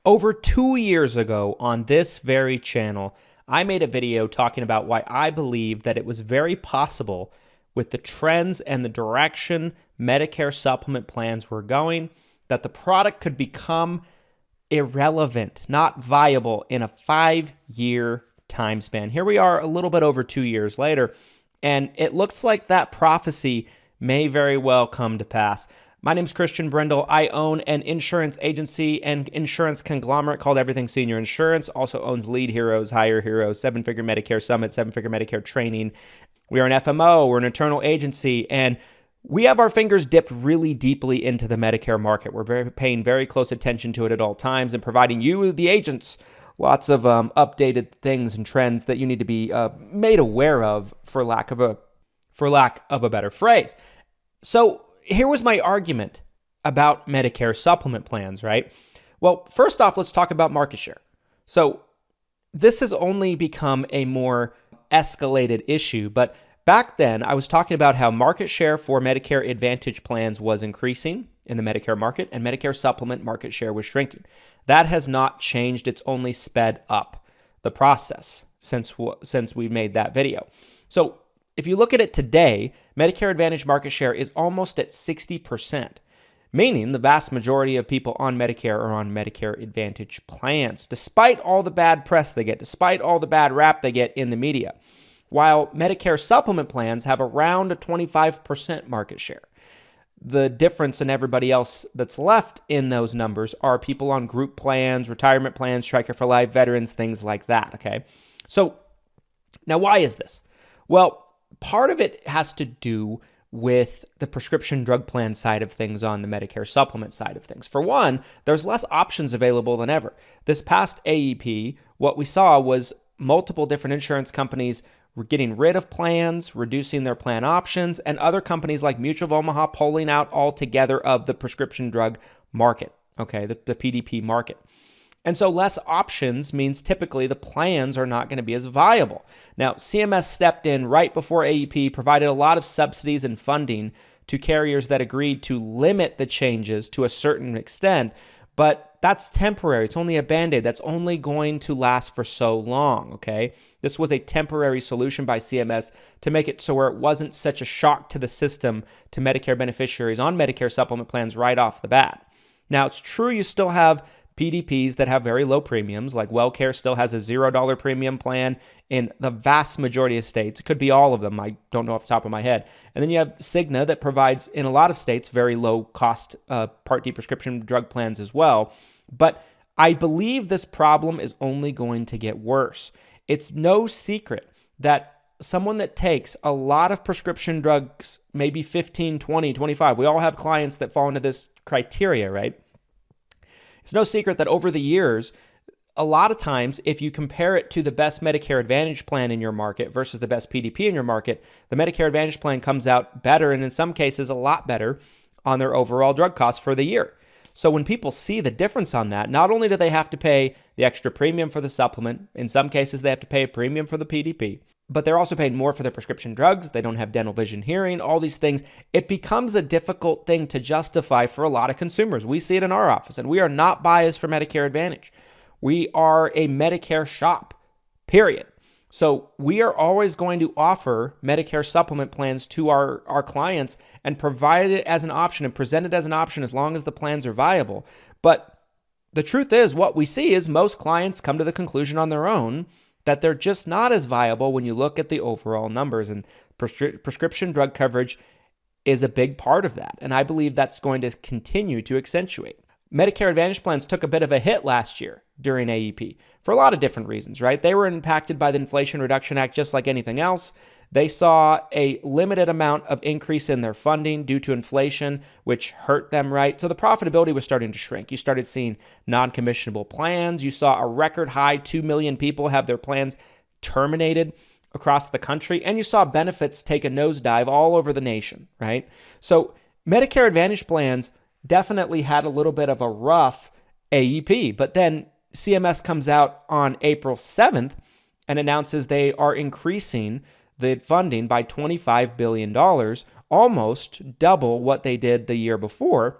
Over 2 years ago on this very channel, I made a video talking about why I believe that it was very possible with the trends and the direction Medicare supplement plans were going, that the product could become irrelevant, not viable in a 5-year time span. Here we are a little bit over 2 years later, and it looks like that prophecy may very well come to pass. My name is Christian Brindle. I own an insurance agency and insurance conglomerate called Everything Senior Insurance. Also owns Lead Heroes, Hire Heroes, 7-Figure Medicare Summit, 7-Figure Medicare Training. We are an FMO. We're an internal agency, and we have our fingers dipped really deeply into the Medicare market. We're paying very close attention to it at all times and providing you, the agents, lots of updated things and trends that you need to be made aware of, for lack of a better phrase. So here was my argument about Medicare supplement plans, right? Well, first off, let's talk about market share. So this has only become a more escalated issue, but back then I was talking about how market share for Medicare Advantage plans was increasing in the Medicare market and Medicare supplement market share was shrinking. That has not changed. It's only sped up the process since we made that video. So if you look at it today, Medicare Advantage market share is almost at 60%, meaning the vast majority of people on Medicare are on Medicare Advantage plans, despite all the bad press they get, despite all the bad rap they get in the media, while Medicare supplement plans have around a 25% market share. The difference in everybody else that's left in those numbers are people on group plans, retirement plans, Tricare for Life, veterans, things like that, okay? So now why is this? Well, part of it has to do with the prescription drug plan side of things on the Medicare supplement side of things. For one, there's less options available than ever. This past AEP, what we saw was multiple different insurance companies were getting rid of plans, reducing their plan options, and other companies like Mutual of Omaha pulling out altogether of the prescription drug market, okay, the PDP market. And so less options means typically the plans are not going to be as viable. Now, CMS stepped in right before AEP, provided a lot of subsidies and funding to carriers that agreed to limit the changes to a certain extent, but that's temporary. It's only a Band-Aid. That's only going to last for so long, okay? This was a temporary solution by CMS to make it so where it wasn't such a shock to the system to Medicare beneficiaries on Medicare supplement plans right off the bat. Now, it's true you still have PDPs that have very low premiums, like WellCare still has a $0 premium plan in the vast majority of states. It could be all of them. I don't know off the top of my head. And then you have Cigna that provides, in a lot of states, very low cost Part D prescription drug plans as well. But I believe this problem is only going to get worse. It's no secret that someone that takes a lot of prescription drugs, maybe 15, 20, 25, we all have clients that fall into this criteria, right? It's no secret that over the years, a lot of times, if you compare it to the best Medicare Advantage plan in your market versus the best PDP in your market, the Medicare Advantage plan comes out better, and in some cases, a lot better on their overall drug costs for the year. So when people see the difference on that, not only do they have to pay the extra premium for the supplement, in some cases, they have to pay a premium for the PDP, but they're also paying more for their prescription drugs. They don't have dental, vision, hearing, all these things. It becomes a difficult thing to justify for a lot of consumers. We see it in our office, and we are not biased for Medicare Advantage. We are a Medicare shop, period. So we are always going to offer Medicare supplement plans to our clients and provide it as an option and present it as an option as long as the plans are viable. But the truth is, what we see is most clients come to the conclusion on their own that they're just not as viable when you look at the overall numbers, and prescription drug coverage is a big part of that. And I believe that's going to continue to accentuate. Medicare Advantage plans took a bit of a hit last year during AEP for a lot of different reasons, right? They were impacted by the Inflation Reduction Act just like anything else. They saw a limited amount of increase in their funding due to inflation, which hurt them, right? So the profitability was starting to shrink. You started seeing non-commissionable plans. You saw a record high 2 million people have their plans terminated across the country. And you saw benefits take a nosedive all over the nation, right? So Medicare Advantage plans definitely had a little bit of a rough AEP, but then CMS comes out on April 7th and announces they are increasing the funding by $25 billion, almost double what they did the year before.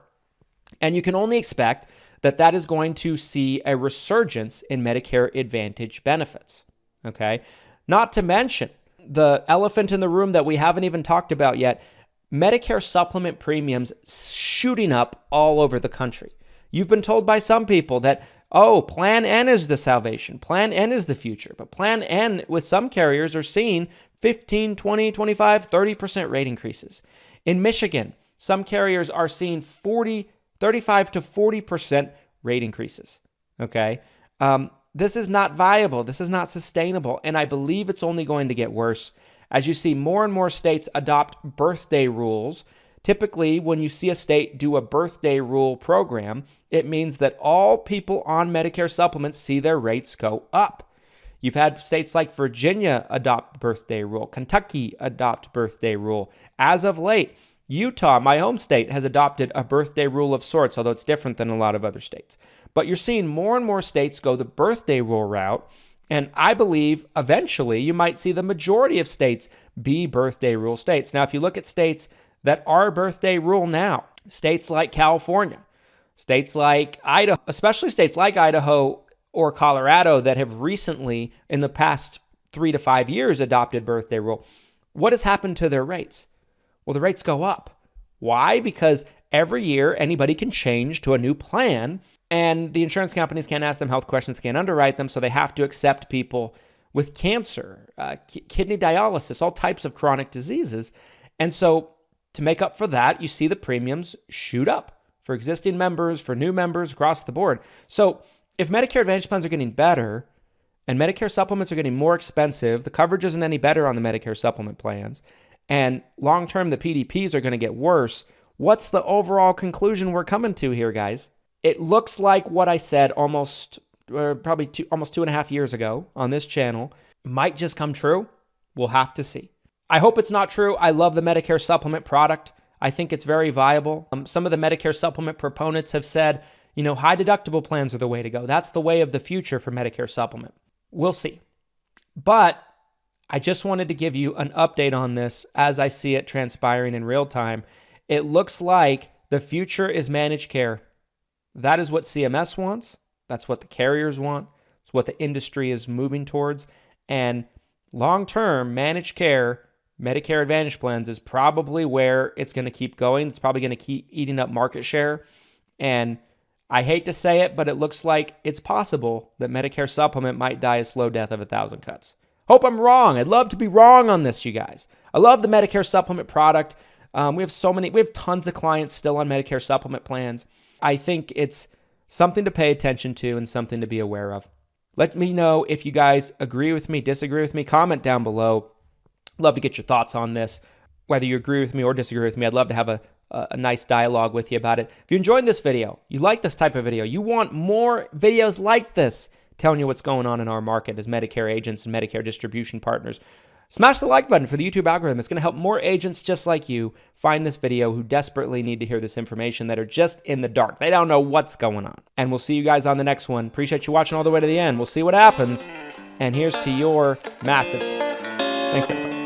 And you can only expect that is going to see a resurgence in Medicare Advantage benefits, okay? Not to mention the elephant in the room that we haven't even talked about yet, Medicare supplement premiums shooting up all over the country. You've been told by some people that, oh, Plan N is the salvation. Plan N is the future. But Plan N with some carriers are seeing 15, 20, 25, 30% rate increases. In Michigan, some carriers are seeing 35 to 40% rate increases, okay? This is not viable. This is not sustainable, and I believe it's only going to get worse as you see more and more states adopt birthday rules. Typically, when you see a state do a birthday rule program, it means that all people on Medicare supplements see their rates go up. You've had states like Virginia adopt birthday rule, Kentucky adopt birthday rule. As of late, Utah, my home state, has adopted a birthday rule of sorts, although it's different than a lot of other states. But you're seeing more and more states go the birthday rule route, and I believe eventually you might see the majority of states be birthday rule states. Now, if you look at states that are birthday rule now, states like California, states like Idaho, especially states like Idaho or Colorado that have recently, in the past 3 to 5 years, adopted birthday rule, what has happened to their rates? Well, the rates go up. Why? Because every year anybody can change to a new plan, and the insurance companies can't ask them health questions, can't underwrite them, so they have to accept people with cancer, kidney dialysis, all types of chronic diseases. And so to make up for that, you see the premiums shoot up for existing members, for new members across the board. So if Medicare Advantage plans are getting better and Medicare supplements are getting more expensive, the coverage isn't any better on the Medicare supplement plans, and long-term the PDPs are going to get worse, what's the overall conclusion we're coming to here, guys? It looks like what I said almost 2.5 years ago on this channel might just come true. We'll have to see. I hope it's not true. I love the Medicare supplement product. I think it's very viable. Some of the Medicare supplement proponents have said, high deductible plans are the way to go. That's the way of the future for Medicare supplement. We'll see. But I just wanted to give you an update on this as I see it transpiring in real time. It looks like the future is managed care. That is what CMS wants. That's what the carriers want. It's what the industry is moving towards. And long-term managed care, Medicare Advantage plans is probably where it's going to keep going. It's probably going to keep eating up market share. And I hate to say it, but it looks like it's possible that Medicare supplement might die a slow death of 1,000 cuts. Hope I'm wrong. I'd love to be wrong on this, you guys. I love the Medicare supplement product. We have tons of clients still on Medicare supplement plans. I think it's something to pay attention to and something to be aware of. Let me know if you guys agree with me, disagree with me. Comment down below. Love to get your thoughts on this. Whether you agree with me or disagree with me, I'd love to have a nice dialogue with you about it. If you enjoyed this video, you like this type of video, you want more videos like this, telling you what's going on in our market as Medicare agents and Medicare distribution partners, smash the like button for the YouTube algorithm. It's going to help more agents just like you find this video who desperately need to hear this information, that are just in the dark. They don't know what's going on. And we'll see you guys on the next one. Appreciate you watching all the way to the end. We'll see what happens. And here's to your massive success. Thanks, everybody.